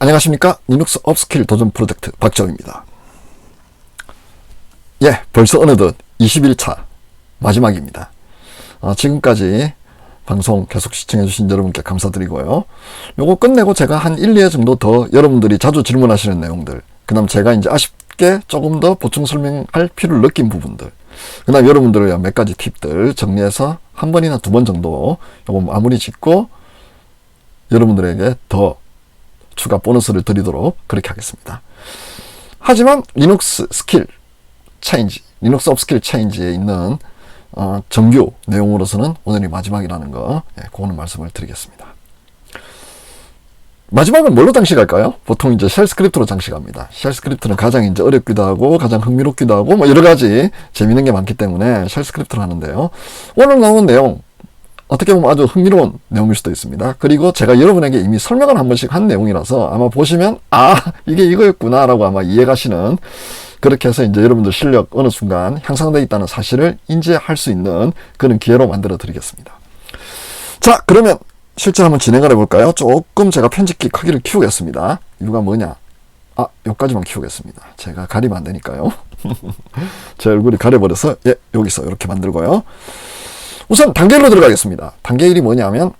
안녕하십니까. 리눅스 업스킬 도전 프로젝트 박정입니다. 예, 벌써 어느덧 21차 마지막입니다. 지금까지 방송 계속 시청해주신 여러분께 감사드리고요. 요거 끝내고 제가 한 1, 2회 정도 더 여러분들이 자주 질문하시는 내용들, 그 다음 제가 이제 아쉽게 조금 더 보충 설명할 필요를 느낀 부분들, 그 다음 여러분들을 위한 몇 가지 팁들 정리해서 한 번이나 두 번 정도 요거 마무리 짓고 여러분들에게 더 추가 보너스를 드리도록 그렇게 하겠습니다. 하지만 리눅스 스킬 체인지, 리눅스 업스킬 체인지에 있는 정규 내용으로서는 오늘이 마지막이라는 거, 그거는 말씀을 드리겠습니다. 마지막은 뭘로 장식할까요? 보통 이제 쉘 스크립트로 장식합니다. 쉘 스크립트는 가장 이제 어렵기도 하고 가장 흥미롭기도 하고 뭐 여러 가지 재미있는 게 많기 때문에 쉘 스크립트를 하는데요. 오늘 나온 내용 어떻게 보면 아주 흥미로운 내용일 수도 있습니다. 그리고 제가 여러분에게 이미 설명을 한 번씩 한 내용이라서 아마 보시면 이게 이거였구나 라고 아마 이해가시는, 그렇게 해서 이제 여러분들 실력 어느 순간 향상되어 있다는 사실을 인지할 수 있는 그런 기회로 만들어 드리겠습니다. 자, 그러면 실제 한번 진행을 해볼까요? 조금 제가 편집기 크기를 키우겠습니다. 이유가 뭐냐? 여기까지만 키우겠습니다. 제가 가리면 안 되니까요. 제 얼굴이 가려버려서 여기서 이렇게 만들고요. 우선 단계 1로 들어가겠습니다. 단계 1이 뭐냐면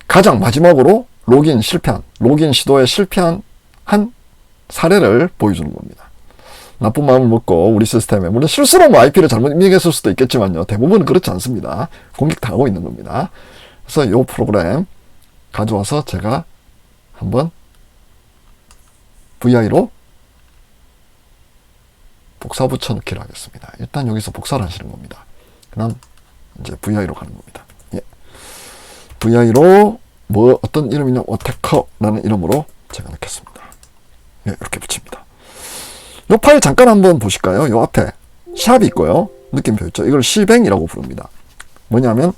가장 마지막으로 로긴 시도에 실패한 한 사례를 보여주는 겁니다. 나쁜 마음을 먹고 우리 시스템에, 물론 실수로 IP를 잘못 입력했을 수도 있겠지만요, 대부분은 그렇지 않습니다. 공격당하고 있는 겁니다. 그래서 이 프로그램 가져와서 제가 한번 VI로 복사 붙여넣기를 하겠습니다. 일단 여기서 복사를 하시는 겁니다. 그 다음 이제 VI로 가는 겁니다. VI로 어떤 이름이냐, 어태커라는 이름으로 제가 넣겠습니다. 이렇게 붙입니다. 이 파일 잠깐 한번 보실까요? 이 앞에 샵이 있고요. 느낌표 있죠? 이걸 C뱅이라고 부릅니다. 뭐냐면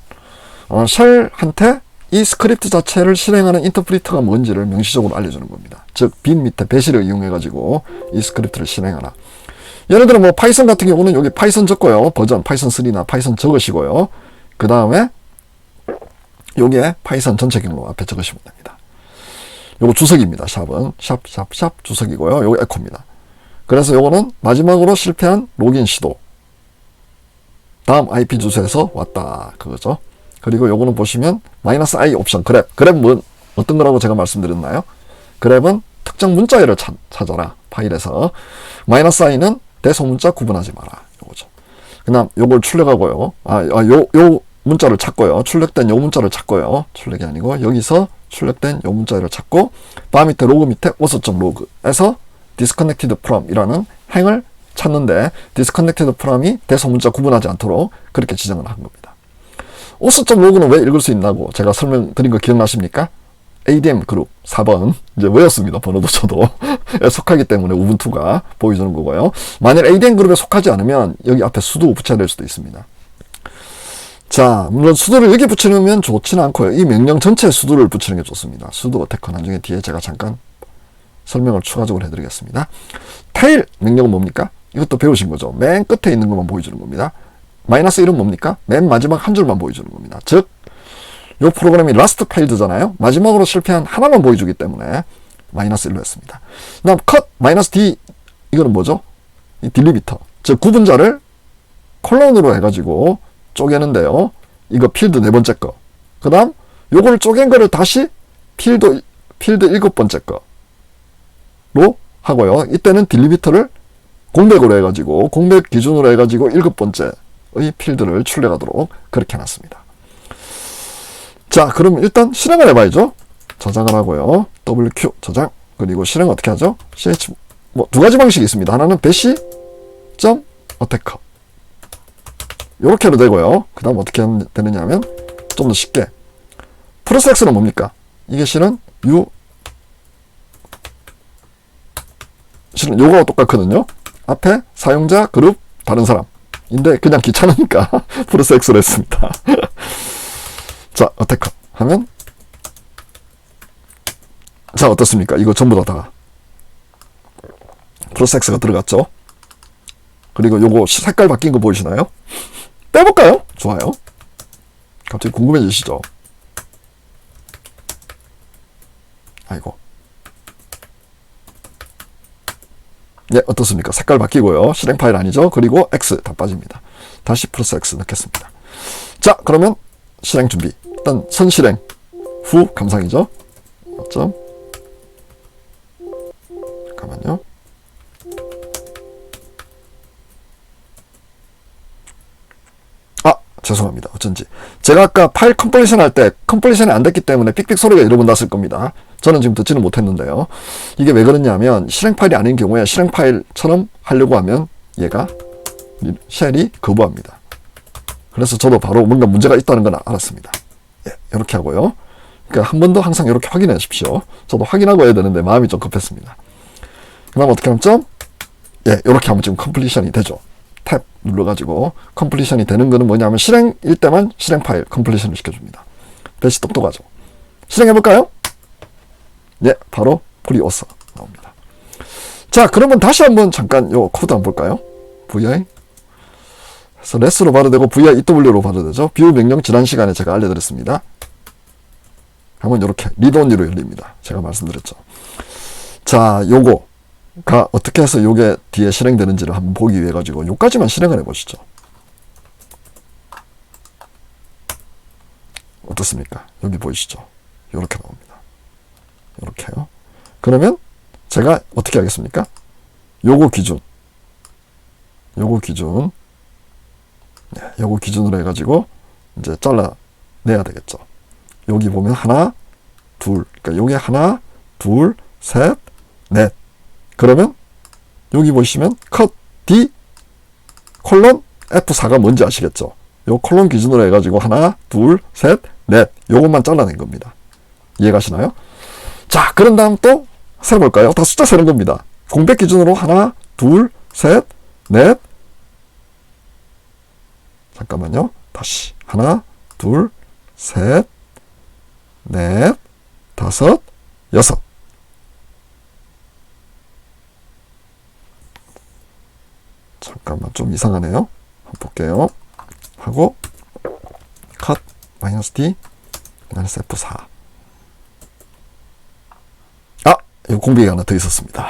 쉘한테 이 스크립트 자체를 실행하는 인터프리터가 뭔지를 명시적으로 알려주는 겁니다. 즉 빈 밑에 배시를 이용해 가지고 이 스크립트를 실행하라. 예를 들어 뭐 파이썬 같은 경우는 여기 파이썬 적고요, 버전 파이썬 3나 파이썬 적으시고요, 그 다음에 여기에 파이썬 전체 경로 앞에 적으시면 됩니다. 요거 주석입니다. 샵은 샵 주석이고요, 요거 에코입니다. 그래서 요거는 마지막으로 실패한 로긴 시도, 다음 IP 주소에서 왔다 그거죠. 그리고 요거는 보시면 -i 옵션 그랩 뭐 어떤 거라고 제가 말씀드렸나요? 그랩은 특정 문자열을 찾아라. 파일에서 -i는 대소문자 구분하지 마라. 요거죠. 그 다음 요걸 출력하고요. 요 문자를 찾고요. 출력된 요 문자를 찾고요. 출력이 아니고 여기서 출력된 요 문자를 찾고 바 밑에 로그 밑에 was.log에서 disconnected from 이라는 행을 찾는데 disconnected from이 대소문자 구분하지 않도록 그렇게 지정을 한 겁니다. was.log는 왜 읽을 수 있나고 제가 설명드린 거 기억나십니까? ADM 그룹 4번 이제 외웠습니다. 번호도 저도 속하기 때문에 우분투가 보여주는 거고요. 만약 ADM 그룹에 속하지 않으면 여기 앞에 수도 붙여야 될 수도 있습니다. 자, 물론 수도를 여기 붙이면 좋지는 않고요. 이 명령 전체에 수도를 붙이는 게 좋습니다. 수도 어태커 나중에 뒤에 제가 잠깐 설명을 추가적으로 해드리겠습니다. 테일 명령은 뭡니까? 이것도 배우신 거죠. 맨 끝에 있는 것만 보여주는 겁니다. -1은 뭡니까? 맨 마지막 한 줄만 보여주는 겁니다. 즉 이 프로그램이 라스트 페일드잖아요. 마지막으로 실패한 하나만 보여주기 때문에 -1로 했습니다. 그 다음 컷 -d 이거는 뭐죠? 이 딜리미터, 즉 구분자를 콜론으로 해가지고 쪼개는데요. 이거 필드 네 번째 거. 그 다음 요걸 쪼갠 거를 다시 필드 일곱 번째 거로 하고요. 이때는 딜리미터를 공백으로 해가지고 공백 기준으로 해가지고 일곱 번째의 필드를 출력하도록 그렇게 해놨습니다. 자, 그럼 일단 실행을 해봐야죠. 저장을 하고요. WQ 저장. 그리고 실행 어떻게 하죠? ch 두 가지 방식이 있습니다. 하나는 bash.attacker 요렇게 해도 되고요. 그 다음 어떻게 하면 되느냐면 좀 더 쉽게 프로섹스는 뭡니까? 이게 실은 실은 요거와 똑같거든요. 앞에 사용자 그룹 다른 사람인데 그냥 귀찮으니까 프로섹스로 했습니다. 자, 어태커 하면 자, 어떻습니까? 이거 전부 다 프로섹스가 들어갔죠. 그리고 요거 색깔 바뀐 거 보이시나요? 빼볼까요? 좋아요. 갑자기 궁금해지시죠? 아이고, 예, 어떻습니까? 색깔 바뀌고요. 실행 파일 아니죠? 그리고 X 다 빠집니다. 다시 플러스 X 넣겠습니다. 자, 그러면 실행 준비. 일단 선실행 후 감상이죠. 점. 잠깐만요. 죄송합니다. 어쩐지. 제가 아까 파일 컴플리션 할 때 컴플리션이 안 됐기 때문에 삑삑 소리가 여러 번 났을 겁니다. 저는 지금 듣지는 못했는데요. 이게 왜 그러냐면 실행 파일이 아닌 경우에 실행 파일처럼 하려고 하면 얘가 쉘이 거부합니다. 그래서 저도 바로 뭔가 문제가 있다는 건 알았습니다. 예, 이렇게 하고요. 그러니까 한 번 더 항상 이렇게 확인해 주십시오. 저도 확인하고 해야 되는데 마음이 좀 급했습니다. 그 다음 어떻게 하면 점? 예, 이렇게 하면 지금 컴플리션이 되죠. 탭 눌러가지고 컴플리션이 되는 거는 뭐냐면 실행일 때만 실행 파일 컴플리션을 시켜줍니다. 배시 똑똑하죠. 실행해볼까요? 예, 바로 프리오서 나옵니다. 자, 그러면 다시 한번 잠깐 요 코드 한번 볼까요? vi 그래서 레스로 발효되고 vi EW로 발효되죠. 뷰 명령 지난 시간에 제가 알려드렸습니다. 한번 이렇게 리드온리로 열립니다. 제가 말씀드렸죠. 자, 요거가 어떻게 해서 요게 뒤에 실행되는지를 한번 보기 위해 가지고 요까지만 실행을 해보시죠. 어떻습니까? 여기 보이시죠? 요렇게 나옵니다. 요렇게요. 그러면 제가 어떻게 하겠습니까? 요거 기준 네, 요거 기준으로 해가지고 이제 잘라내야 되겠죠. 여기 보면 하나, 둘, 그러니까 요게 하나, 둘, 셋, 넷. 그러면 여기 보시면 컷 D 콜론 F4가 뭔지 아시겠죠? 요 콜론 기준으로 해가지고 하나, 둘, 셋, 넷. 요것만 잘라낸 겁니다. 이해가시나요? 자, 그런 다음 또 세볼까요? 다 숫자 세는 겁니다. 공백 기준으로 하나, 둘, 셋, 넷. 잠깐만요. 다시 하나, 둘, 셋, 넷, 다섯, 여섯. 잠깐만 좀 이상하네요. 한번 볼게요. 하고 컷 마이너스 D 마이너스 F4. 아! 이거 공백이 하나 더 있었습니다.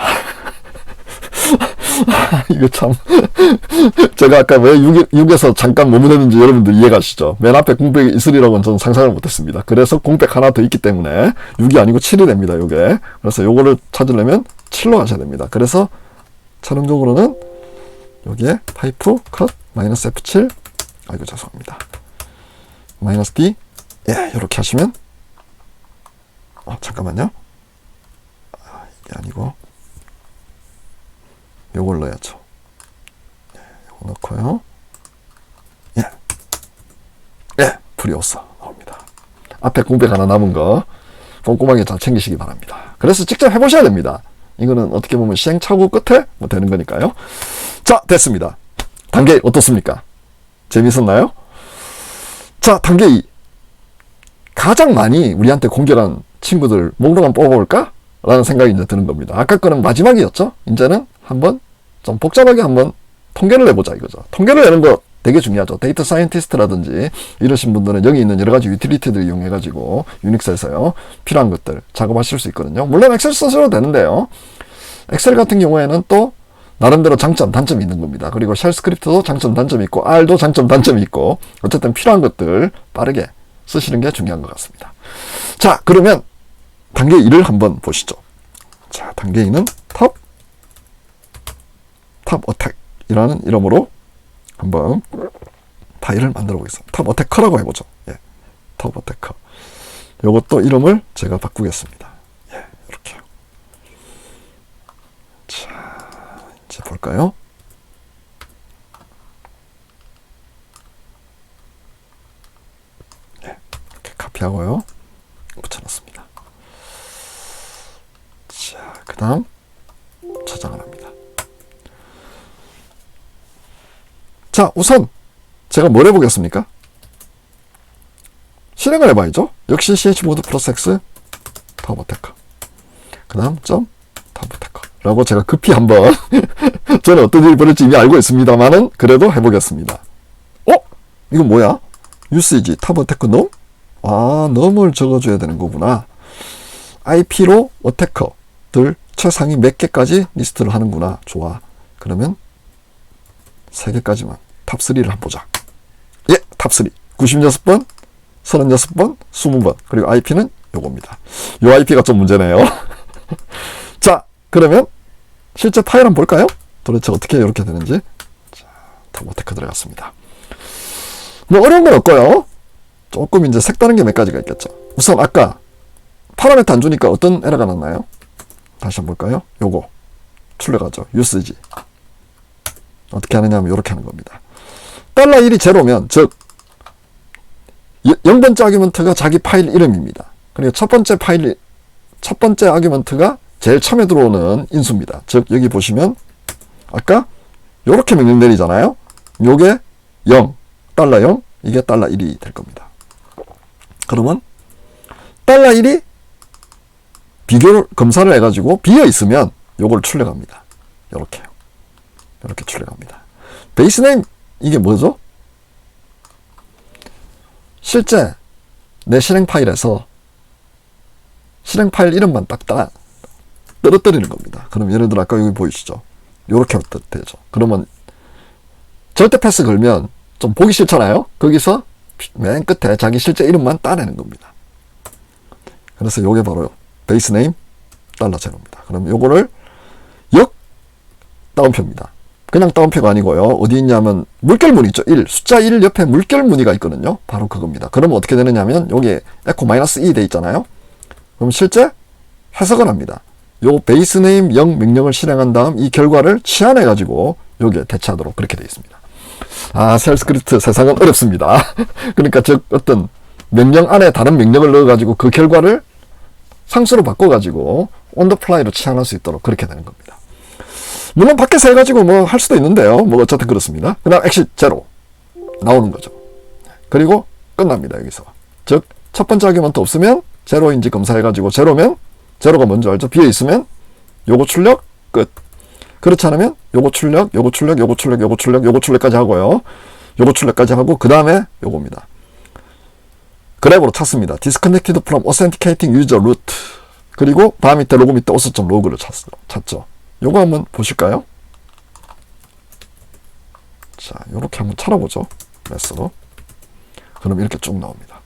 이거 참 제가 아까 왜 6에서 잠깐 머무르는지 여러분들 이해가시죠? 맨 앞에 공백이 있으리라고는 저는 상상을 못했습니다. 그래서 공백 하나 더 있기 때문에 6이 아니고 7이 됩니다. 요게. 그래서 요거를 찾으려면 7로 하셔야 됩니다. 그래서 최종적으로는 여기에 파이프 컷 마이너스 F7 아이고 죄송합니다. 마이너스 D 예 이렇게 하시면 잠깐만요. 이게 아니고 요걸 넣어야죠. 요거 넣고요. 예 프리오서 나옵니다. 앞에 공백 하나 남은 거 꼼꼼하게 잘 챙기시기 바랍니다. 그래서 직접 해보셔야 됩니다. 이거는 어떻게 보면 시행착오 끝에 뭐 되는 거니까요. 자, 됐습니다. 단계 어떻습니까? 재밌었나요? 자, 단계 2. 가장 많이 우리한테 공격한 친구들 목록 한번 뽑아볼까? 라는 생각이 이제 드는 겁니다. 아까 거는 마지막이었죠? 이제는 한번 좀 복잡하게 한번 통계를 내보자 이거죠. 통계를 내는 거 되게 중요하죠. 데이터 사이언티스트라든지 이러신 분들은 여기 있는 여러 가지 유틸리티들 이용해가지고 유닉스에서요. 필요한 것들 작업하실 수 있거든요. 물론 엑셀 써셔도 되는데요. 엑셀 같은 경우에는 또 나름대로 장점, 단점이 있는 겁니다. 그리고 쉘 스크립트도 장점, 단점이 있고 R도 장점, 단점이 있고 어쨌든 필요한 것들 빠르게 쓰시는 게 중요한 것 같습니다. 자, 그러면 단계 2를 한번 보시죠. 자, 단계 2는 탑 어택이라는 이름으로 한번 파일을 만들어 보겠습니다. 탑 어택커라고 해보죠. 예, 탑 어택커. 요것도 이름을 제가 바꾸겠습니다. 예, 이렇게요. 자, 이제 볼까요? 예, 이렇게 카피하고요. 붙여놨습니다. 자, 그 다음 저장을 합니다. 자, 우선 제가 뭘 해보겠습니까? 실행을 해봐야죠. 역시 chmod 플러스 x 탑어테커. 그 다음 점 탑어테커 라고 제가 급히 한번 저는 어떤 일이 벌어질지 이미 알고 있습니다만은 그래도 해보겠습니다. 이건 뭐야? usage 탑어테커 num? num을 적어줘야 되는 거구나. IP로 어테커들 최상위 몇 개까지 리스트를 하는구나. 좋아. 그러면 3개까지만 탑3를 한번 보자. 예, 탑3 96번 36번 20번 그리고 IP는 요겁니다. 요 IP가 좀 문제네요. 자, 그러면 실제 파일 한번 볼까요? 도대체 어떻게 이렇게 되는지. 자, 터보테크 들어갔습니다. 뭐 어려운 건 없고요. 조금 이제 색다른 게 몇 가지가 있겠죠. 우선 아까 파라미터 안 주니까 어떤 에러가 났나요? 다시 한번 볼까요? 요거 출력하죠. usage 어떻게 하느냐 하면 이렇게 하는 겁니다. $1이 제로면 즉 0번째 아규먼트가 자기 파일 이름입니다. 그리고 첫 번째 아규먼트가 제일 처음에 들어오는 인수입니다. 즉 여기 보시면 아까 요렇게 명령 내리잖아요. 요게 0, $0 이게 $1이 될 겁니다. 그러면 $1이 비교를 검사를 해가지고 비어 있으면 요걸 출력합니다. 요렇게요. 이렇게 출력합니다. 베이스 네임 이게 뭐죠? 실제 내 실행 파일에서 실행 파일 이름만 딱 떨어뜨리는 겁니다. 그럼 예를 들어 아까 여기 보이시죠? 요렇게 되죠. 그러면 절대 패스 걸면 좀 보기 싫잖아요. 거기서 맨 끝에 자기 실제 이름만 따내는 겁니다. 그래서 요게 바로 베이스 네임 $0입니다. 그럼 요거를 역 다운표입니다. 그냥 다운표가 아니고요. 어디 있냐면 물결무늬 있죠. 1, 숫자 1 옆에 물결무늬가 있거든요. 바로 그겁니다. 그러면 어떻게 되느냐면 여기에 에코 -e 돼 있잖아요. 그럼 실제 해석을 합니다. 요 베이스 네임 0 명령을 실행한 다음 이 결과를 치환해 가지고 여기에 대체하도록 그렇게 되어 있습니다. 아, 셀 스크립트 세상은 어렵습니다. 그러니까 즉 어떤 명령 안에 다른 명령을 넣어 가지고 그 결과를 상수로 바꿔 가지고 온 더 플라이로 치환할 수 있도록 그렇게 되는 겁니다. 물론 밖에서 해가지고 뭐 할 수도 있는데요. 뭐 어쨌든 그렇습니다. 그 다음 exit 0 나오는 거죠. 그리고 끝납니다. 여기서. 즉 첫 번째 아규먼트 없으면 제로인지 검사해가지고 제로면 제로가 먼저 알죠. 비어 있으면 요거 출력 끝. 그렇지 않으면 요거 출력, 요거 출력, 요거 출력, 요거 출력, 요거 출력까지 하고요. 요거 출력까지 하고 그 다음에 요겁니다. 그래프로 찾습니다. disconnected from authenticating user root. 그리고 바 밑에 로그 밑에 auth.log를 찾죠. 요거 한번 보실까요? 자, 요렇게 한번 찾아보죠. 메스로. 그럼 이렇게 쭉 나옵니다.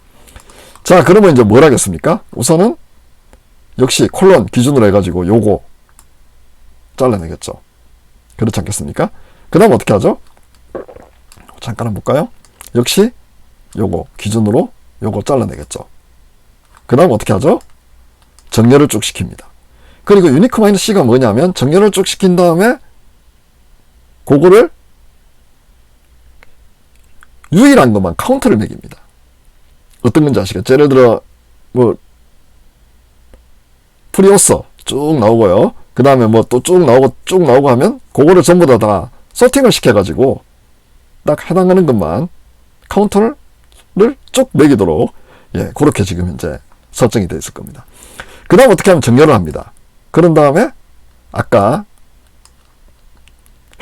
자, 그러면 이제 뭘 하겠습니까? 우선은 역시 콜론 기준으로 해가지고 요거 잘라내겠죠. 그렇지 않겠습니까? 그 다음 어떻게 하죠? 잠깐 한번 볼까요? 역시 요거 기준으로 요거 잘라내겠죠. 그 다음 어떻게 하죠? 정렬을 쭉 시킵니다. 그리고 유니크 -c가 뭐냐면 정렬을 쭉 시킨 다음에 그거를 유일한 것만 카운트를 매깁니다. 어떤 건지 아시겠죠? 예를 들어 뭐 프리오서 쭉 나오고요. 그 다음에 뭐 또 쭉 나오고 하면 그거를 전부 다 서팅을 시켜가지고 딱 해당하는 것만 카운터를 쭉 매기도록 그렇게 지금 현재 설정이 되어 있을 겁니다. 그 다음 어떻게 하면 정렬을 합니다. 그런 다음에 아까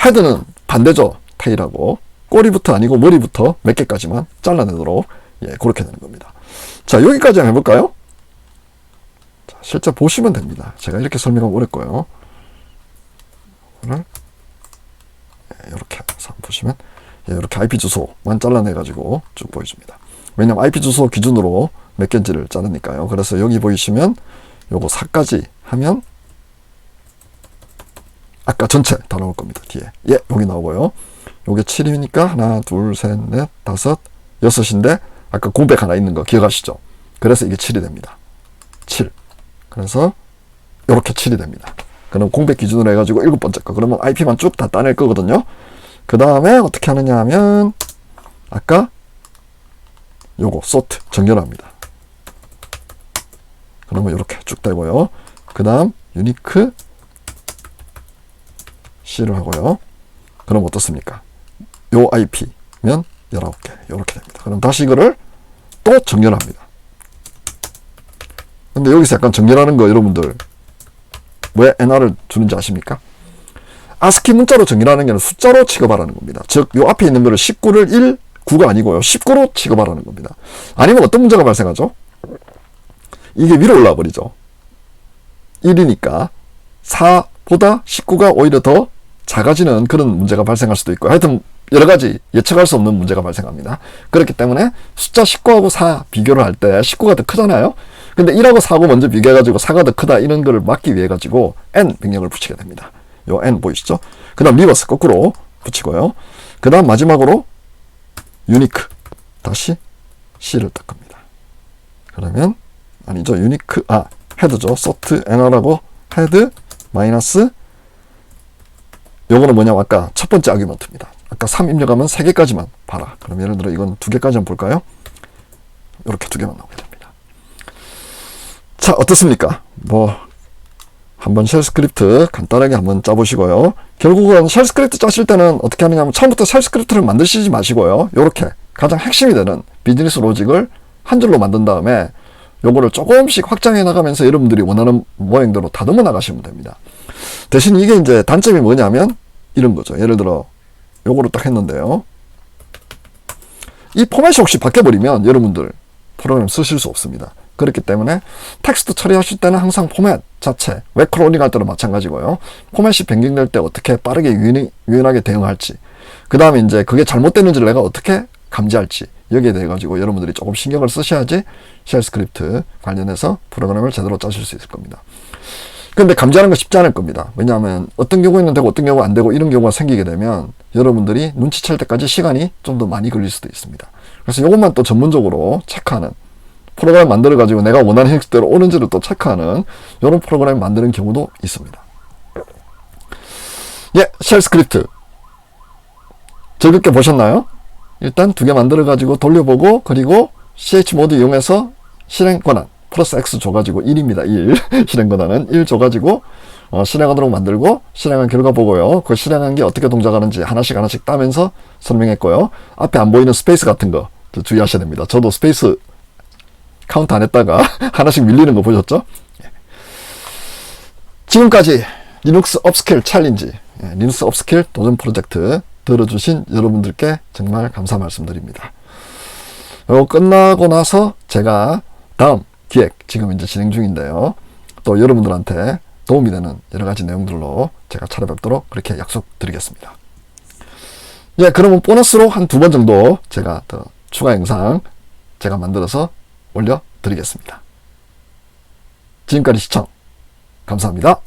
헤드는 반대죠. 테일하고 꼬리부터 아니고 머리부터 몇 개까지만 잘라내도록 그렇게 되는 겁니다. 자, 여기까지 한번 해볼까요? 자, 실제 보시면 됩니다. 제가 이렇게 설명하면 어렵고요. 이렇게 해서 보시면 이렇게 IP 주소만 잘라내가지고 쭉 보여줍니다. 왜냐면 IP 주소 기준으로 몇 개인지를 자르니까요. 그래서 여기 보이시면 요거 4까지 하면 아까 전체 다 나올 겁니다. 뒤에. 여기 나오고요. 요게 7이니까 하나, 둘, 셋, 넷, 다섯, 6인데 아까 공백 하나 있는 거 기억하시죠? 그래서 이게 7이 됩니다. 7. 그래서 요렇게 7이 됩니다. 그럼 공백 기준으로 해가지고 7번째 거. 그러면 IP만 쭉 다 따낼 거거든요. 그 다음에 어떻게 하느냐 하면 아까 요거 sort 정렬합니다. 그러면 이렇게 쭉 되고요. 그 다음 유니크 C를 하고요. 그럼 어떻습니까? 요 IP면 19개 이렇게 됩니다. 그럼 다시 이거를 또 정렬합니다. 근데 여기서 약간 정렬하는 거 여러분들 왜 NR을 주는지 아십니까? ASCII 문자로 정렬하는 게 아니라 숫자로 취급하라는 겁니다. 즉, 요 앞에 있는 거를 19를 1, 9가 아니고요. 19로 취급하라는 겁니다. 아니면 어떤 문제가 발생하죠? 이게 위로 올라와 버리죠. 1이니까 4보다 19가 오히려 더 작아지는 그런 문제가 발생할 수도 있고, 하여튼 여러 가지 예측할 수 없는 문제가 발생합니다. 그렇기 때문에 숫자 19하고 4 비교를 할 때 19가 더 크잖아요. 근데 1하고 4하고 먼저 비교해가지고 4가 더 크다 이런 거를 막기 위해 가지고 n 명령을 붙이게 됩니다. 요 n 보이시죠? 그 다음 리버스 거꾸로 붙이고요. 그 다음 마지막으로 유니크 다시 c를 딱 겁니다. 그러면 아니죠. 유니크 헤드죠. sort nr하고 헤드 마이너스 요거는 뭐냐면 아까 첫 번째 아규먼트입니다. 아까 3 입력하면 3개까지만 봐라. 그럼 예를 들어 이건 2개까지 한번 볼까요? 이렇게 2개만 나오게 됩니다. 자, 어떻습니까? 뭐 한번 쉘 스크립트 간단하게 한번 짜보시고요. 결국은 쉘 스크립트 짜실 때는 어떻게 하느냐면 처음부터 쉘 스크립트를 만드시지 마시고요. 요렇게 가장 핵심이 되는 비즈니스 로직을 한 줄로 만든 다음에 요거를 조금씩 확장해 나가면서 여러분들이 원하는 모양대로 다듬어 나가시면 됩니다. 대신 이게 이제 단점이 뭐냐면 이런 거죠. 예를 들어 요거를 딱 했는데요. 이 포맷이 혹시 바뀌어버리면 여러분들 프로그램 쓰실 수 없습니다. 그렇기 때문에 텍스트 처리하실 때는 항상 포맷 자체, 웹크롤링 할 때도 마찬가지고요. 포맷이 변경될 때 어떻게 빠르게 유연하게 대응할지, 그 다음에 이제 그게 잘못되는지를 내가 어떻게 감지할지, 여기에 대해 가지고 여러분들이 조금 신경을 쓰셔야지 쉘 스크립트 관련해서 프로그램을 제대로 짜실 수 있을 겁니다. 근데 감지하는 거 쉽지 않을 겁니다. 왜냐하면 어떤 경우에는 되고 어떤 경우가 안 되고 이런 경우가 생기게 되면 여러분들이 눈치챌 때까지 시간이 좀 더 많이 걸릴 수도 있습니다. 그래서 이것만 또 전문적으로 체크하는 프로그램 만들어 가지고 내가 원하는 형식대로 오는지를 또 체크하는 이런 프로그램 만드는 경우도 있습니다. 예, 쉘 스크립트 즐겁게 보셨나요? 일단 2개 만들어 가지고 돌려보고, 그리고 ch모드 이용해서 실행 권한 플러스 x 줘가지고 1입니다. 1 실행 권한은 1 줘가지고 실행하도록 만들고, 실행한 결과 보고요. 그 실행한 게 어떻게 동작하는지 하나씩 따면서 설명했고요. 앞에 안 보이는 스페이스 같은 거 주의하셔야 됩니다. 저도 스페이스 카운트 안 했다가 하나씩 밀리는 거 보셨죠? 지금까지 리눅스 업스킬 챌린지, 리눅스 업스킬 도전 프로젝트 들어주신 여러분들께 정말 감사 말씀드립니다. 이거 끝나고 나서 제가 다음 기획 지금 이제 진행 중인데요. 또 여러분들한테 도움이 되는 여러 가지 내용들로 제가 찾아뵙도록 그렇게 약속드리겠습니다. 예, 그러면 보너스로 한 2번 정도 제가 더 추가 영상 제가 만들어서 올려드리겠습니다. 지금까지 시청 감사합니다.